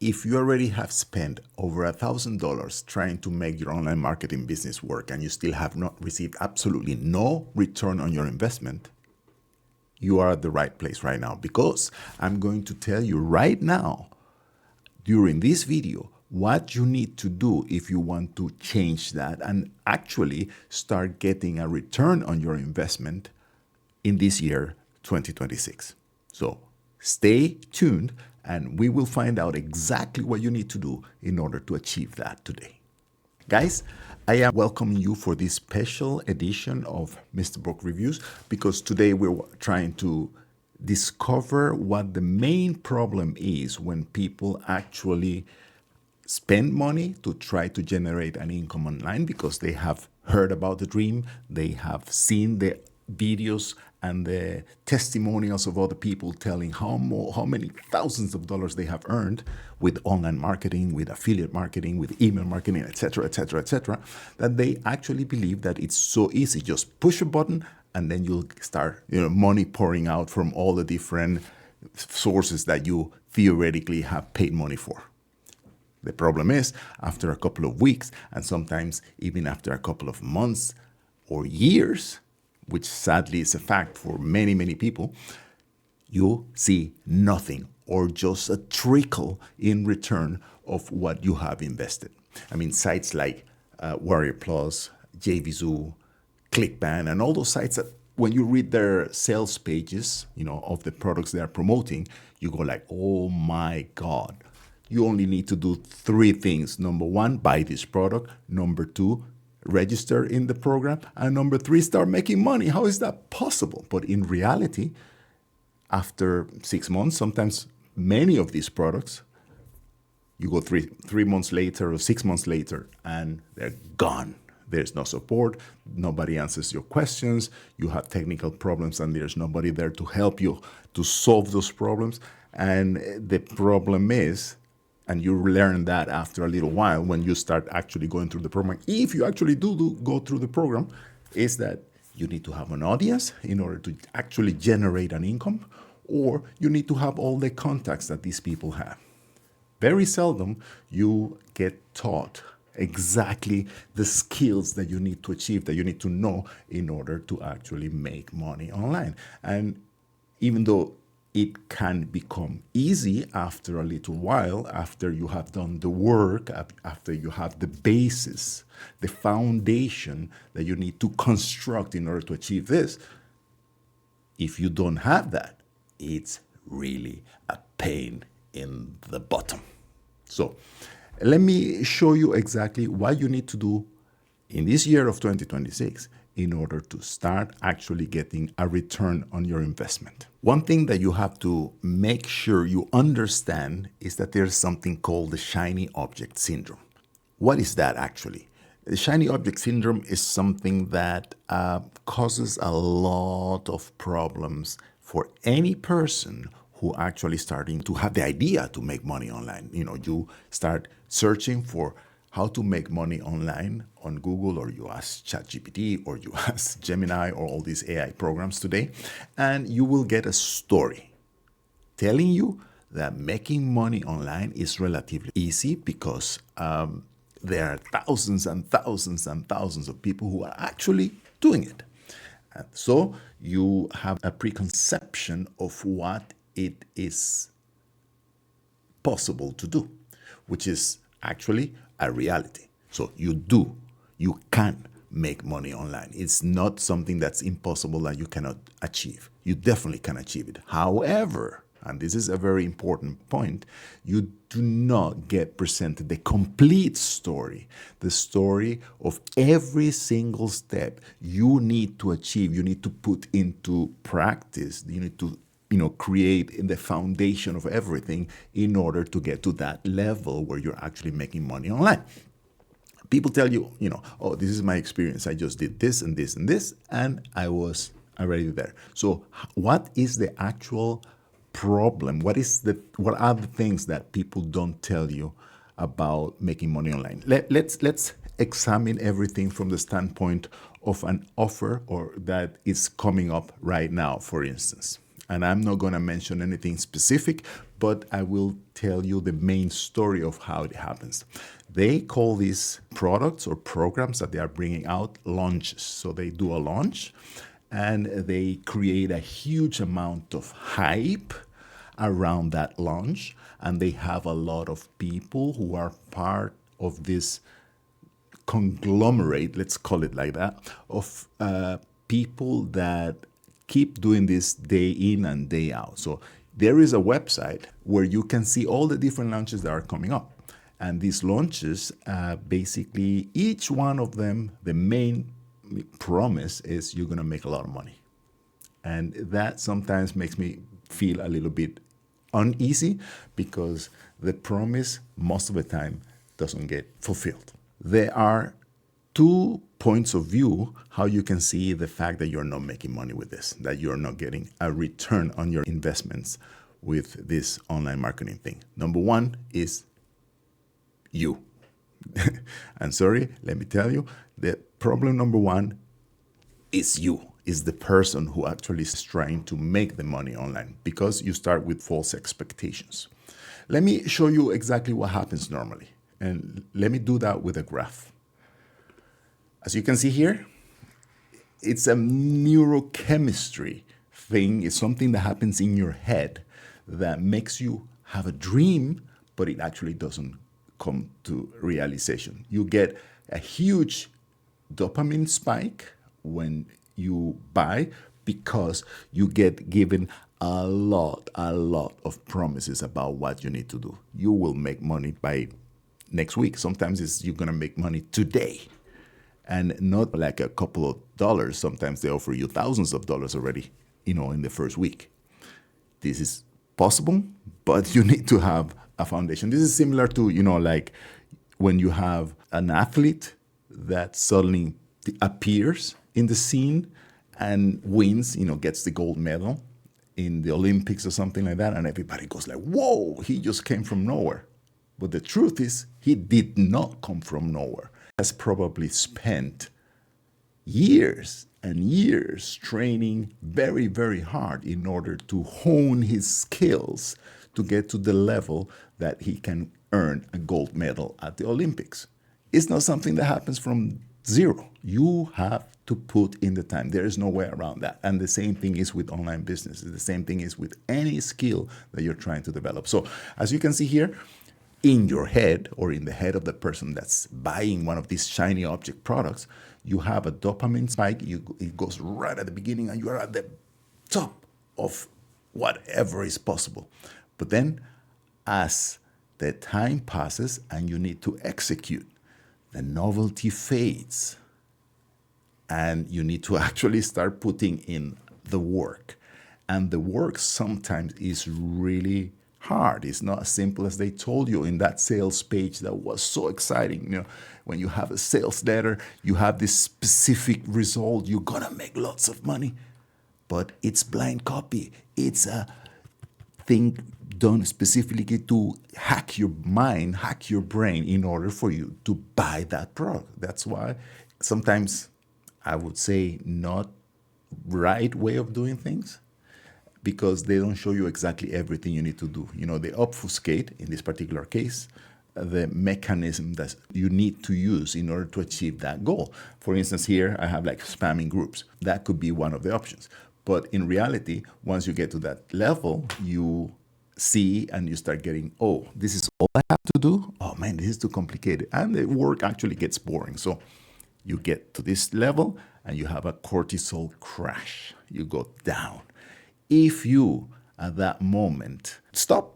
If you already have spent over $1,000 trying to make your online marketing business work and you still have not received absolutely no return on your investment, you are at the right place right now, because I'm going to tell you right now during this video what you need to do if you want to change that and actually start getting a return on your investment in this year 2026. So stay tuned and we will find out exactly what you need to do in order to achieve that today. Guys, I am welcoming you for this special edition of Mr. Book Reviews, because today we're trying to discover what the main problem is when people actually spend money to try to generate an income online because they have heard about the dream, they have seen the videos and the testimonials of other people telling how many thousands of dollars they have earned with online marketing, with affiliate marketing, with email marketing, etc., etc., etc., that they actually believe that it's so easy. Just push a button and then you'll start, money pouring out from all the different sources that you theoretically have paid money for. The problem is, after a couple of weeks, and sometimes even after a couple of months or years, which sadly is a fact for many, many people, you see nothing or just a trickle in return of what you have invested. I mean, sites like Warrior Plus, JVZoo, ClickBank, and all those sites that when you read their sales pages, of the products they are promoting, you go like, oh my God. You only need to do 3 things. Number 1, buy this product. Number 2, register in the program. And number 3, start making money. How is that possible? But in reality, after 6 months, sometimes many of these products, you go 3 months later or 6 months later, and they're gone. There's no support. Nobody answers your questions. You have technical problems, and there's nobody there to help you to solve those problems. And the problem is, and you learn that after a little while when you start actually going through the program, if you actually do go through the program, is that you need to have an audience in order to actually generate an income, or you need to have all the contacts that these people have. Very seldom you get taught exactly the skills that you need to achieve, that you need to know in order to actually make money online. And even though it can become easy after a little while, after you have done the work, after you have the basis, the foundation that you need to construct in order to achieve this, if you don't have that, it's really a pain in the bottom. So let me show you exactly what you need to do in this year of 2026 in order to start actually getting a return on your investment. One thing that you have to make sure you understand is that there's something called the shiny object syndrome. What is that actually? The shiny object syndrome is something that causes a lot of problems for any person who actually starting to have the idea to make money online. You start searching for how to make money online on Google, or you ask ChatGPT, or you ask Gemini, or all these AI programs today, and you will get a story telling you that making money online is relatively easy because there are thousands and thousands and thousands of people who are actually doing it. And so you have a preconception of what it is possible to do, which is actually a reality. So you can make money online. It's not something that's impossible that you cannot achieve. You definitely can achieve it. However, and this is a very important point, you do not get presented the complete story, the story of every single step you need to achieve, you need to put into practice, you need to create the foundation of everything in order to get to that level where you're actually making money online. People tell you, oh, this is my experience. I just did this and this and this, and I was already there. So what is the actual problem? What are the things that people don't tell you about making money online? Let's examine everything from the standpoint of an offer or that is coming up right now, for instance. And I'm not going to mention anything specific, but I will tell you the main story of how it happens. They call these products or programs that they are bringing out launches. So they do a launch and they create a huge amount of hype around that launch. And they have a lot of people who are part of this conglomerate, let's call it like that, of people that keep doing this day in and day out. So there is a website where you can see all the different launches that are coming up. And these launches, basically, each one of them, the main promise is you're going to make a lot of money. And that sometimes makes me feel a little bit uneasy because the promise, most of the time, doesn't get fulfilled. There are 2 points of view how you can see the fact that you're not making money with this, that you're not getting a return on your investments with this online marketing thing. Number 1 is you. And sorry, let me tell you, the problem number 1 is you, is the person who actually is trying to make the money online because you start with false expectations. Let me show you exactly what happens normally. And let me do that with a graph. As you can see here, it's a neurochemistry thing. It's something that happens in your head that makes you have a dream, but it actually doesn't come to realization. You get a huge dopamine spike when you buy because you get given a lot of promises about what you need to do. You will make money by next week. Sometimes you're going to make money today and not like a couple of dollars. Sometimes they offer you thousands of dollars already, in the first week. This is possible, but you need to have a foundation. This is similar to, like when you have an athlete that suddenly appears in the scene and wins, gets the gold medal in the Olympics or something like that. And everybody goes like, whoa, he just came from nowhere. But the truth is, he did not come from nowhere. He has probably spent years and years training very, very hard in order to hone his skills to get to the level that he can earn a gold medal at the Olympics. It's not something that happens from zero. You have to put in the time. There is no way around that. And the same thing is with online business. The same thing is with any skill that you're trying to develop. So as you can see here, in your head or in the head of the person that's buying one of these shiny object products, you have a dopamine spike. It goes right at the beginning and you are at the top of whatever is possible. But then as the time passes and you need to execute, the novelty fades and you need to actually start putting in the work. And the work sometimes is really hard. It's not as simple as they told you in that sales page that was so exciting. When you have a sales letter, you have this specific result, you're gonna make lots of money. But it's blind copy. It's a thing done specifically to hack your mind, hack your brain in order for you to buy that product. That's why sometimes I would say not right way of doing things, because they don't show you exactly everything you need to do. They obfuscate, in this particular case, the mechanism that you need to use in order to achieve that goal. For instance, here I have like spamming groups. That could be one of the options. But in reality, once you get to that level, you see and you start getting, oh, this is all I have to do? Oh man, this is too complicated. And the work actually gets boring. So you get to this level and you have a cortisol crash. You go down. If you, at that moment, stop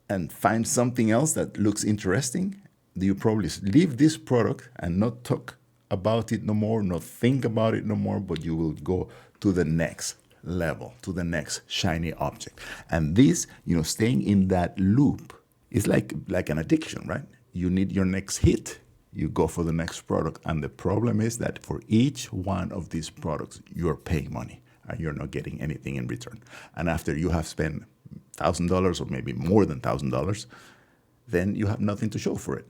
and find something else that looks interesting, you probably leave this product and not talk about it no more, not think about it no more, but you will go to the next level, to the next shiny object. And this, staying in that loop is like an addiction, right? You need your next hit. You go for the next product. And the problem is that for each one of these products, you're paying money and you're not getting anything in return. And after you have spent $1,000 or maybe more than $1,000, then you have nothing to show for it.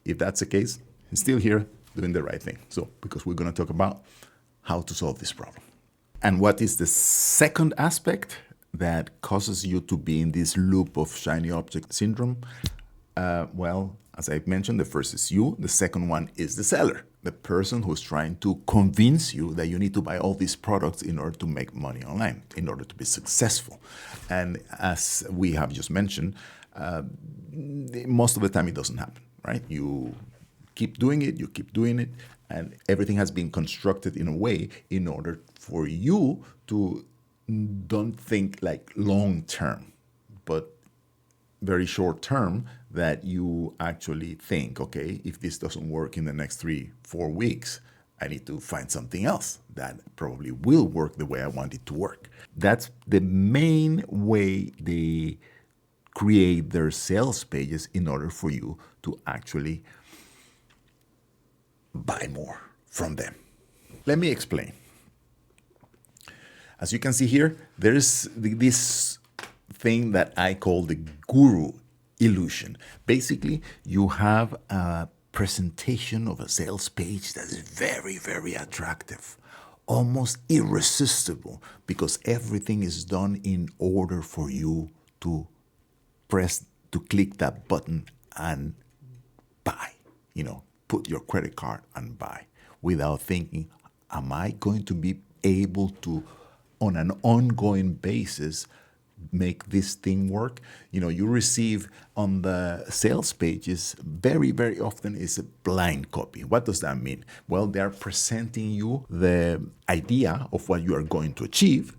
If that's the case, I'm still here doing the right thing. So, because we're going to talk about how to solve this problem. And what is the second aspect that causes you to be in this loop of shiny object syndrome? Well, as I mentioned, the first is you. The second one is the seller, the person who's trying to convince you that you need to buy all these products in order to make money online, in order to be successful. And as we have just mentioned, most of the time it doesn't happen, right? You keep doing it, and everything has been constructed in a way in order for you to don't think like long term, but very short term, that you actually think, okay, if this doesn't work in the next 3-4 weeks, I need to find something else that probably will work the way I want it to work. That's the main way they create their sales pages, in order for you to actually buy more from them. Let me explain. As you can see here, there's this thing that I call the guru illusion. Basically, you have a presentation of a sales page that is very, very attractive, almost irresistible, because everything is done in order for you to click that button and buy, put your credit card and buy, without thinking, am I going to be able to, on an ongoing basis, make this thing work? You receive on the sales pages very, very often is a blind copy. What does that mean? Well, they are presenting you the idea of what you are going to achieve,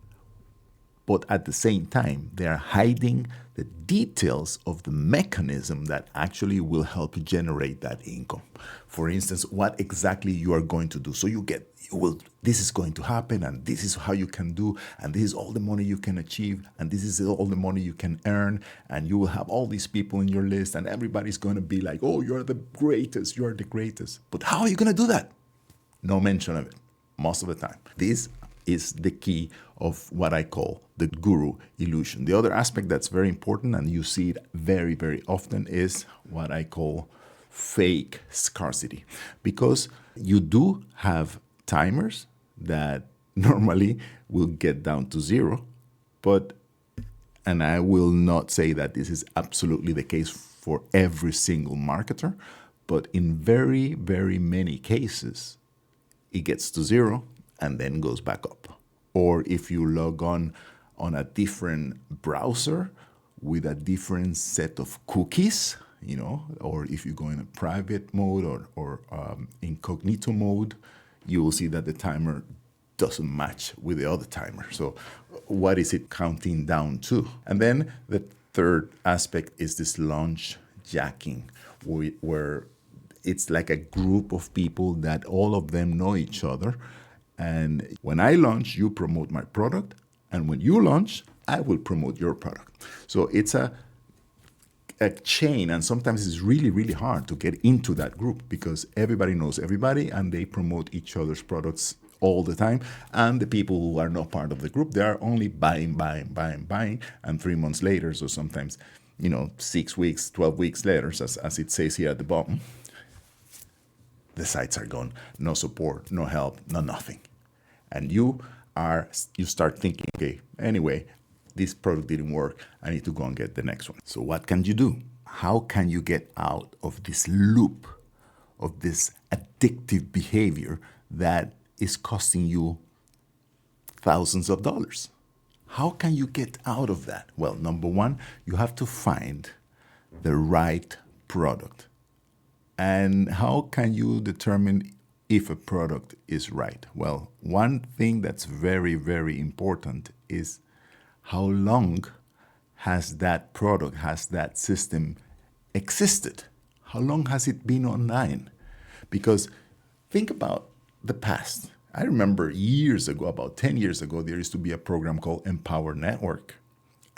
but at the same time, they are hiding the details of the mechanism that actually will help you generate that income. For instance, what exactly you are going to do. So this is going to happen, and this is how you can do, and this is all the money you can achieve, and this is all the money you can earn, and you will have all these people in your list, and everybody's going to be like, oh, you're the greatest. But how are you going to do that? No mention of it most of the time. This is the key of what I call the guru illusion. The other aspect that's very important, and you see it very, very often, is what I call fake scarcity. Because you do have timers that normally will get down to zero, and I will not say that this is absolutely the case for every single marketer, but in very, very many cases, it gets to zero and then goes back up. Or if you log on a different browser with a different set of cookies, or if you go in a private mode or incognito mode, you will see that the timer doesn't match with the other timer. So what is it counting down to? And then the third aspect is this launch jacking, where it's like a group of people that all of them know each other. And when I launch, you promote my product. And when you launch, I will promote your product. So it's a chain. And sometimes it's really, really hard to get into that group, because everybody knows everybody and they promote each other's products all the time. And the people who are not part of the group, they are only buying. And 3 months later, so sometimes, 6 weeks, 12 weeks later, as it says here at the bottom, the sites are gone. No support, no help, no nothing. And you start thinking, okay, anyway, this product didn't work. I need to go and get the next one. So what can you do? How can you get out of this loop, of this addictive behavior that is costing you thousands of dollars? How can you get out of that? Well, number one, you have to find the right product. And how can you determine if a product is right? Well, one thing that's very, very important is how long has that product, has that system existed? How long has it been online? Because think about the past. I remember years ago, about 10 years ago, there used to be a program called Empower Network.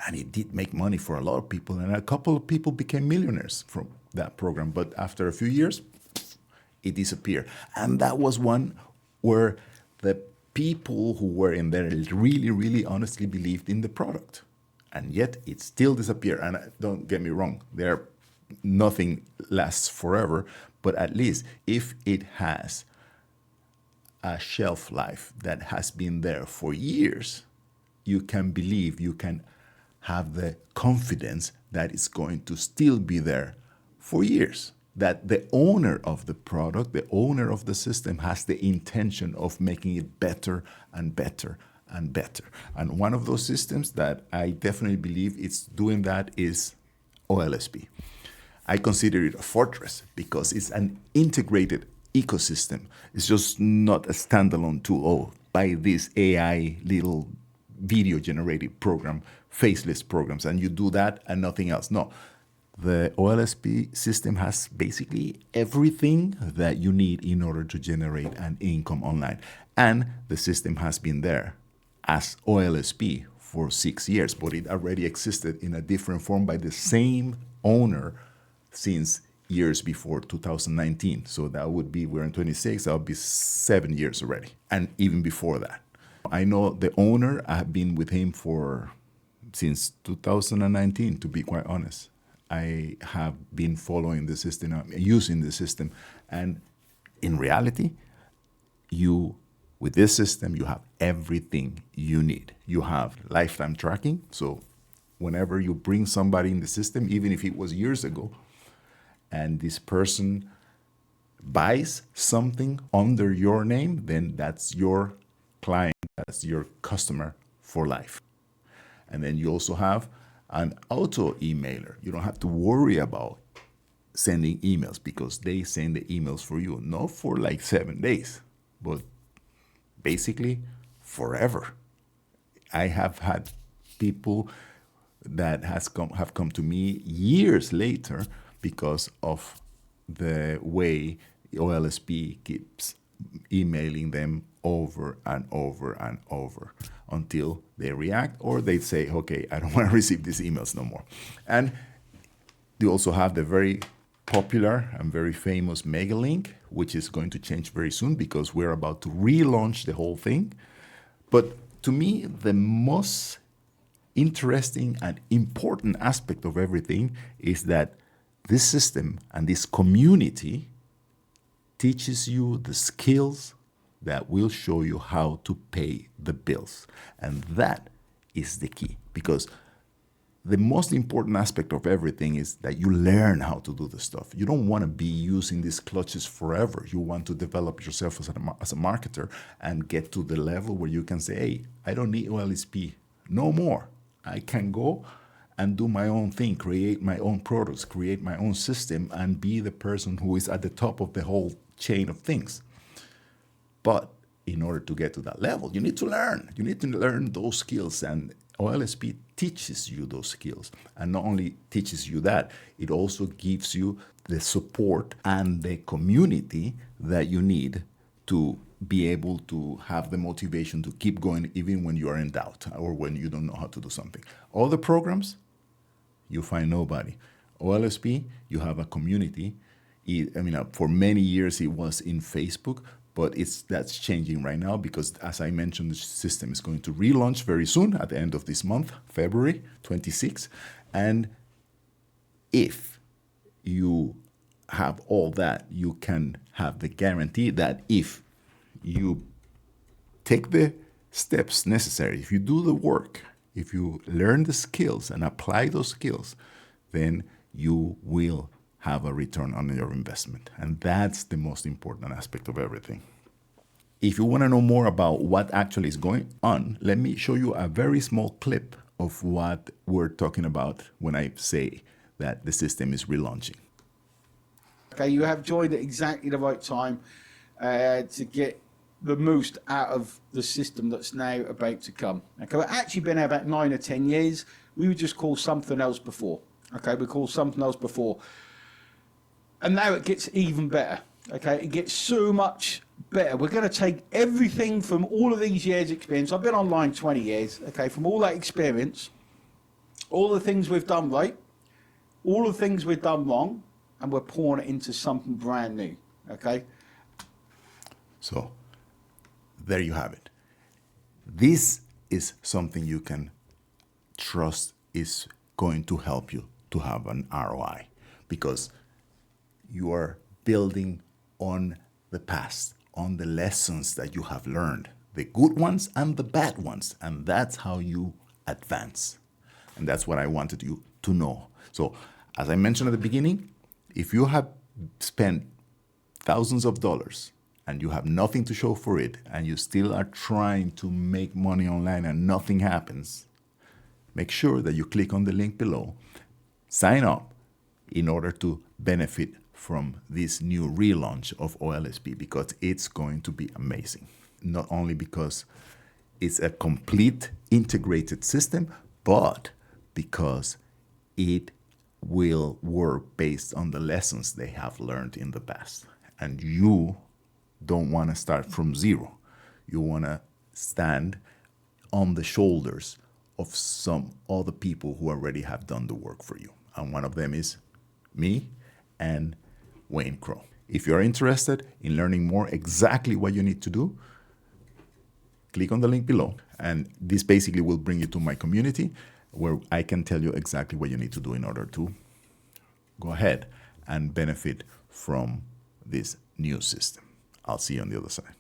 And it did make money for a lot of people. And a couple of people became millionaires from that program. But after a few years, it disappeared. And that was one where the people who were in there really, really honestly believed in the product. And yet it still disappeared. And don't get me wrong, nothing lasts forever. But at least if it has a shelf life that has been there for years, you can believe, you can have the confidence that it's going to still be there for years. That the owner of the product, the owner of the system has the intention of making it better and better and better. And one of those systems that I definitely believe it's doing that is OLSP. I consider it a fortress because it's an integrated ecosystem. It's just not a standalone tool. Oh, buy this AI little video generated program, faceless programs, and you do that and nothing else. No, the OLSP system has basically everything that you need in order to generate an income online. And the system has been there as OLSP for 6 years, but it already existed in a different form by the same owner since years before 2019. So that would be, we're in 26, that would be 7 years already. And even before that. I know the owner, I have been with him since 2019, to be quite honest. I have been following the system, using the system. And in reality, with this system, you have everything you need. You have lifetime tracking. So whenever you bring somebody in the system, even if it was years ago, and this person buys something under your name, then that's your client, that's your customer for life. And then you also have an auto emailer. You don't have to worry about sending emails because they send the emails for you, not for like 7 days, but basically forever. I have had people that have come to me years later because of the way OLSP keeps emailing them over and over and over until they react or they say, okay, I don't want to receive these emails no more. And you also have the very popular and very famous Megalink, which is going to change very soon because we're about to relaunch the whole thing. But to me, the most interesting and important aspect of everything is that this system and this community teaches you the skills that will show you how to pay the bills. And that is the key, because the most important aspect of everything is that you learn how to do the stuff. You don't want to be using these clutches forever. You want to develop yourself as a marketer and get to the level where you can say, hey, I don't need OLSP no more. I can go and do my own thing, create my own products, create my own system, and be the person who is at the top of the whole chain of things. But in order to get to that level, you need to learn. You need to learn those skills, and OLSP teaches you those skills. And not only teaches you that, it also gives you the support and the community that you need to be able to have the motivation to keep going even when you are in doubt or when you don't know how to do something. All the programs, you find nobody. OLSP, you have a community. For many years it was in Facebook, but that's changing right now because, as I mentioned, the system is going to relaunch very soon at the end of this month, February 26. And if you have all that, you can have the guarantee that if you take the steps necessary, if you do the work, if you learn the skills and apply those skills, then you will have a return on your investment. And that's the most important aspect of everything. If you want to know more about what actually is going on, let me show you a very small clip of what we're talking about when I say that the system is relaunching. Okay, you have joined at exactly the right time to get the most out of the system that's now about to come. Okay, we've actually been there about 9 or 10 years. We would just call something else before. Okay, we call something else before. And now it gets even better. Okay, it gets so much better. We're going to take everything from all of these years' experience. I've been online 20 years. Okay, from all that experience, all the things we've done right, all the things we've done wrong, and we're pouring it into something brand new. Okay. So there you have it. This is something you can trust is going to help you to have an ROI, because you are building on the past, on the lessons that you have learned, the good ones and the bad ones. And that's how you advance. And that's what I wanted you to know. So, as I mentioned at the beginning, if you have spent thousands of dollars and you have nothing to show for it, and you still are trying to make money online and nothing happens, make sure that you click on the link below, sign up in order to benefit from this new relaunch of OLSP, because it's going to be amazing. Not only because it's a complete integrated system, but because it will work based on the lessons they have learned in the past. And you don't want to start from zero. You want to stand on the shoulders of some other people who already have done the work for you. And one of them is me and Wayne Crow. If you're interested in learning more exactly what you need to do, click on the link below. And this basically will bring you to my community, where I can tell you exactly what you need to do in order to go ahead and benefit from this new system. I'll see you on the other side.